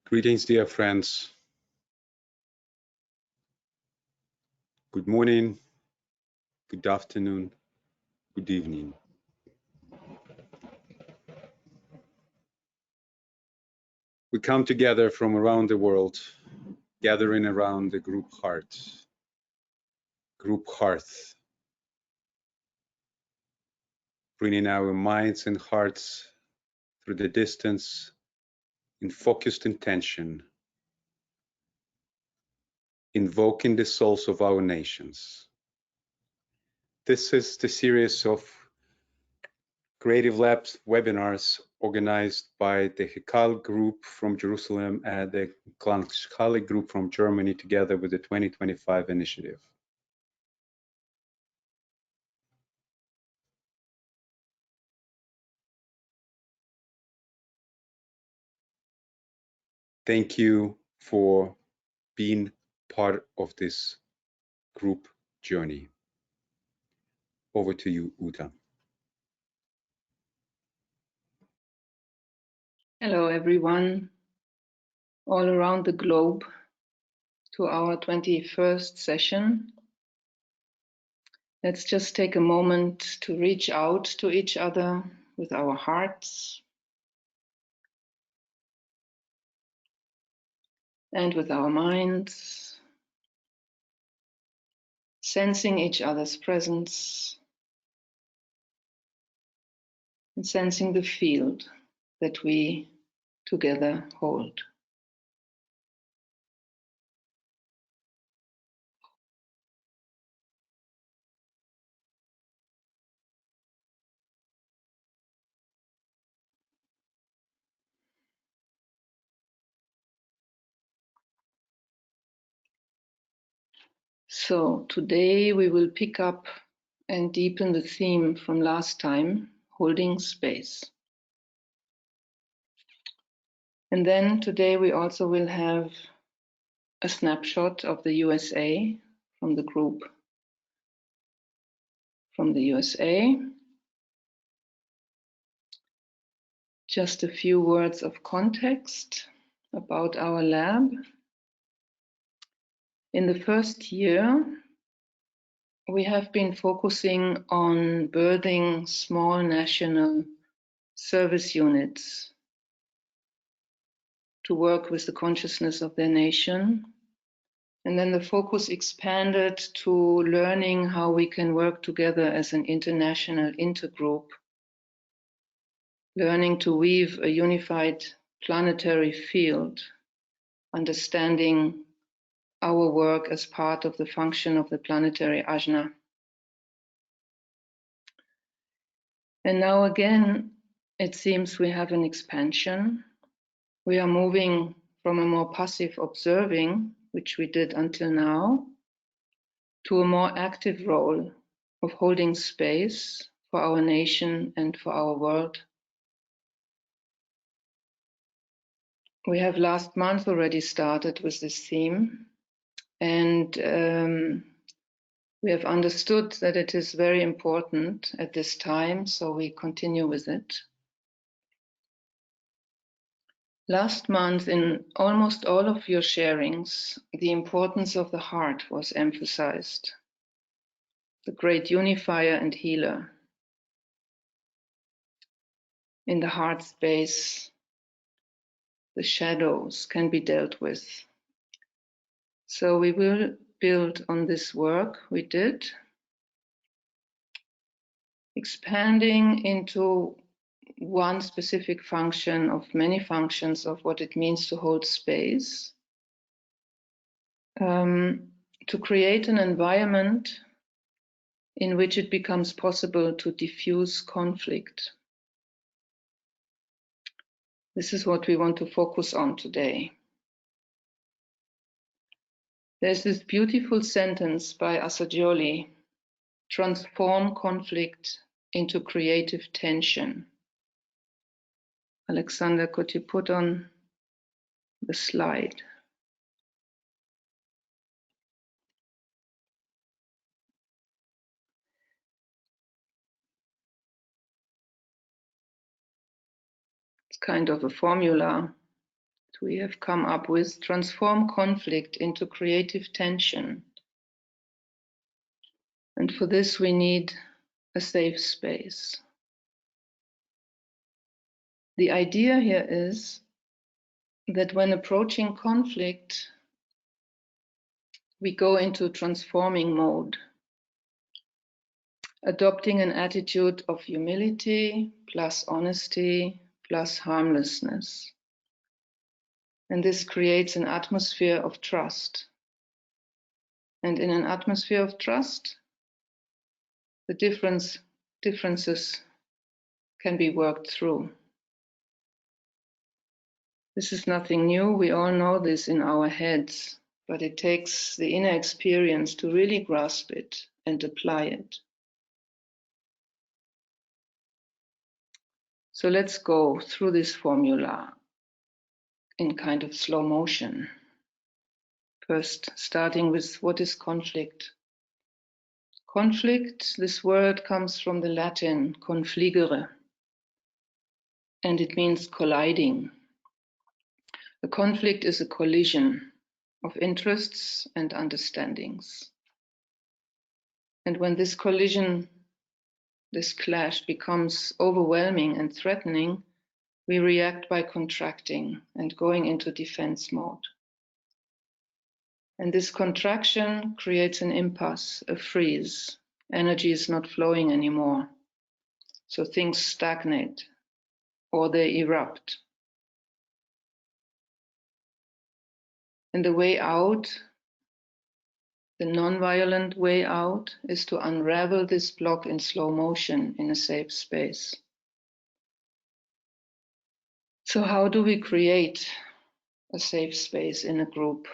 Greetings, dear friends. Good morning, good afternoon, good evening. We come together from around the world, gathering around the group hearth, bringing our minds and hearts through the distance in focused intention, invoking the souls of our nations. This is the series of Creative Labs webinars organized by the Hekal group from Jerusalem and the Klangschale group from Germany together with the 2025 initiative. Thank you for being part of this group journey. Over to you, Uta. Hello, everyone, all around the globe, to our 21st session. Let's just take a moment to reach out to each other with our hearts and with our minds, sensing each other's presence and sensing the field that we together hold. So today we will pick up and deepen the theme from last time, holding space. And then today we also will have a snapshot of the USA from the group from the USA. Just a few words of context about our lab. In the first year, we have been focusing on birthing small national service units to work with the consciousness of their nation. And then the focus expanded to learning how we can work together as an international intergroup, learning to weave a unified planetary field, understanding our work as part of the function of the planetary ajna. And now again, it seems we have an expansion. We are moving from a more passive observing, which we did until now, to a more active role of holding space for our nation and for our world. We have last month already started with this theme, and we have understood that it is very important at this time, so we continue with it. Last month, in almost all of your sharings, the importance of the heart was emphasized, the great unifier and healer. In the heart space, the shadows can be dealt with. So we will build on this work we did, expanding into one specific function of many functions of what it means to hold space, to create an environment in which it becomes possible to diffuse conflict. This is what we want to focus on today. There's this beautiful sentence by Assagioli, transform conflict into creative tension. Alexander, could you put on the slide? It's kind of a formula we have come up with, transform conflict into creative tension. And for this, we need a safe space. The idea here is that when approaching conflict, we go into transforming mode, adopting an attitude of humility plus honesty plus harmlessness. And this creates an atmosphere of trust. And in an atmosphere of trust, the differences can be worked through. This is nothing new. We all know this in our heads, but it takes the inner experience to really grasp it and apply it. So let's go through this formula in kind of slow motion. First, starting with what is conflict? Conflict, this word comes from the Latin confligere, and it means colliding. A conflict is a collision of interests and understandings. And when this collision, this clash becomes overwhelming and threatening, we react by contracting and going into defense mode. And this contraction creates an impasse, a freeze. Energy is not flowing anymore. So things stagnate or they erupt. And the way out, the non-violent way out, is to unravel this block in slow motion in a safe space. So how do we create a safe space in a group?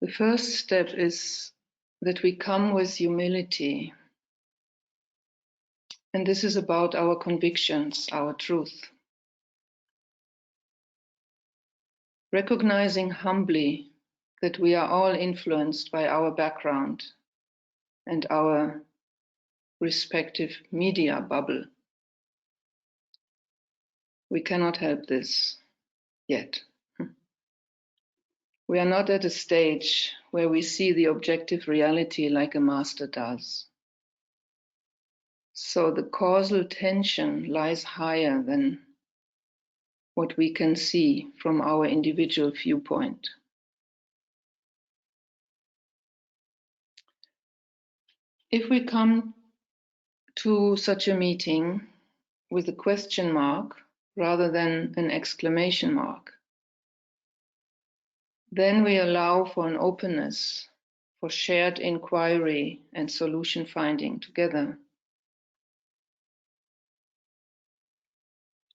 The first step is that we come with humility. And this is about our convictions, our truth. Recognizing humbly that we are all influenced by our background and our respective media bubble. We cannot help this yet. We are not at a stage where we see the objective reality like a master does. So the causal tension lies higher than what we can see from our individual viewpoint. If we come to such a meeting with a question mark rather than an exclamation mark, then we allow for an openness, for shared inquiry and solution finding together.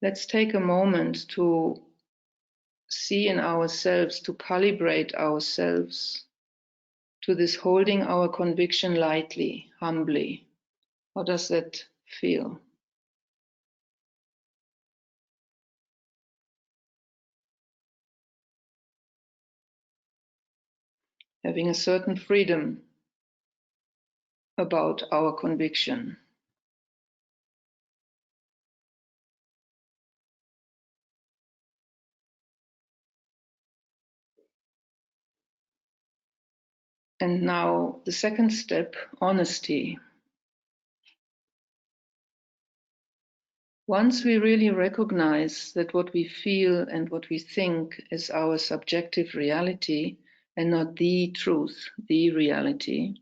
Let's take a moment to see in ourselves, to calibrate ourselves to this holding our conviction lightly, humbly. How does that feel? Having a certain freedom about our conviction. And now the second step, honesty. Once we really recognize that what we feel and what we think is our subjective reality and not the truth, the reality,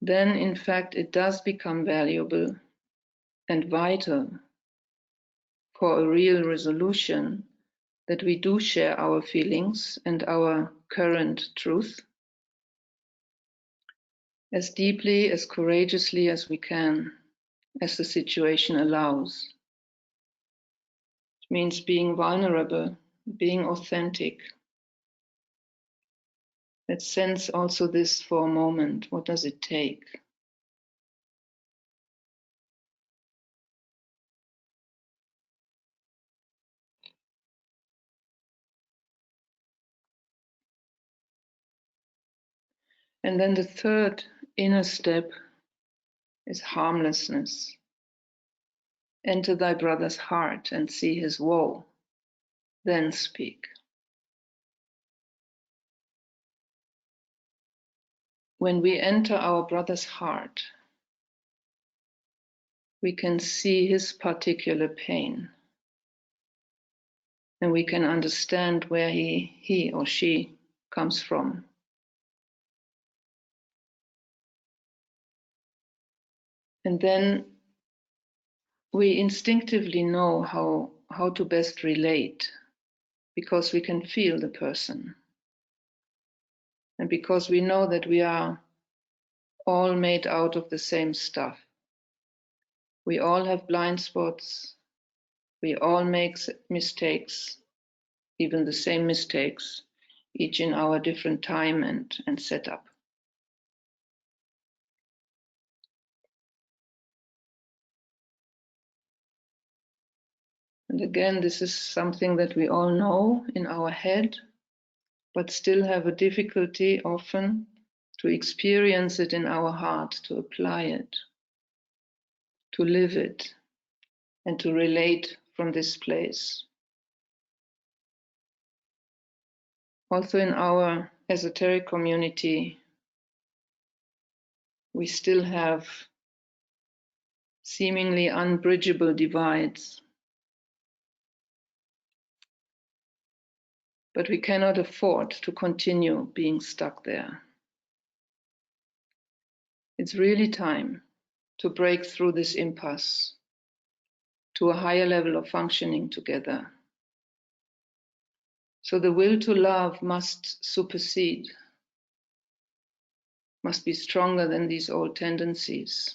then in fact it does become valuable and vital for a real resolution that we do share our feelings and our current truth as deeply, as courageously as we can, as the situation allows. It means being vulnerable, being authentic. Let's sense also this for a moment. What does it take? And then the third inner step is harmlessness. Enter thy brother's heart and see his woe, then speak. When we enter our brother's heart, we can see his particular pain, and we can understand where he or she comes from. And then we instinctively know how to best relate, because we can feel the person. And because we know that we are all made out of the same stuff. We all have blind spots. We all make mistakes, even the same mistakes, each in our different time and setup. And again, this is something that we all know in our head, but still have a difficulty often to experience it in our heart, to apply it, to live it, and to relate from this place. Also in our esoteric community, we still have seemingly unbridgeable divides. But we cannot afford to continue being stuck there. It's really time to break through this impasse to a higher level of functioning together. So the will to love must supersede, must be stronger than these old tendencies.